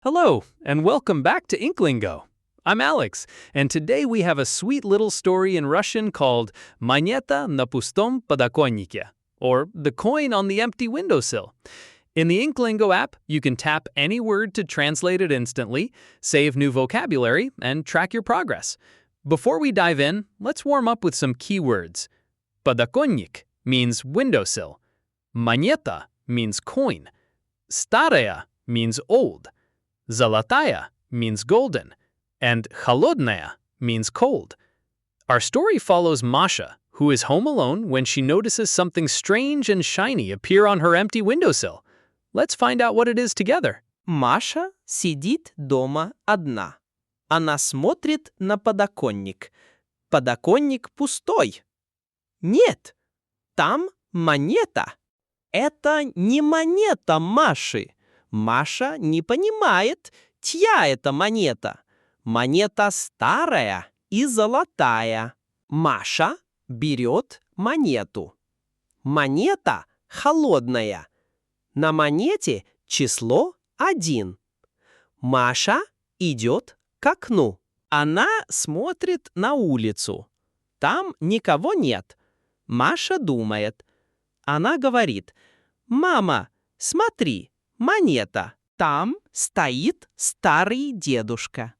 Hello, and welcome back to InkLingo. I'm Alex, and today we have a sweet little story in Russian called Moneta на pustom подоконнике, or the coin on the empty windowsill. In the InkLingo app, you can tap any word to translate it instantly, save new vocabulary, and track your progress. Before we dive in, let's warm up with some keywords. Подоконник means windowsill. Монета means coin. Staraya means old. Zolotaya means golden, and холодная means cold. Our story follows Masha, who is home alone when she notices something strange and shiny appear on her empty windowsill. Let's find out what it is together. Маша сидит дома одна. Она смотрит на подоконник. Подоконник пустой. Нет, там монета. Это не монета Маши. Маша не понимает, чья это монета. Монета старая и золотая. Маша берет монету. Монета холодная. На монете число 1. Маша идет к окну. Она смотрит на улицу. Там никого нет. Маша думает. Она говорит: «Мама, смотри, монета. Там стоит старый дедушка».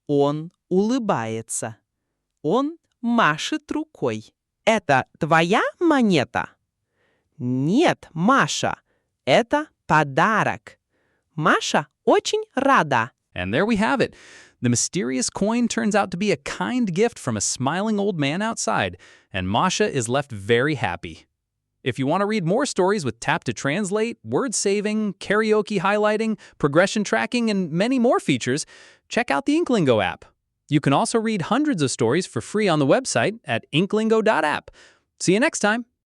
Он улыбается. Он машет рукой. «Это твоя монета?» «Нет, Маша, это подарок». Маша очень рада. And there we have it. The mysterious coin turns out to be a kind gift from a smiling old man outside, and Masha is left very happy. If you want to read more stories with tap to translate, word saving, karaoke highlighting, progression tracking, and many more features, check out the InkLingo app. You can also read hundreds of stories for free on the website at inklingo.app. See you next time.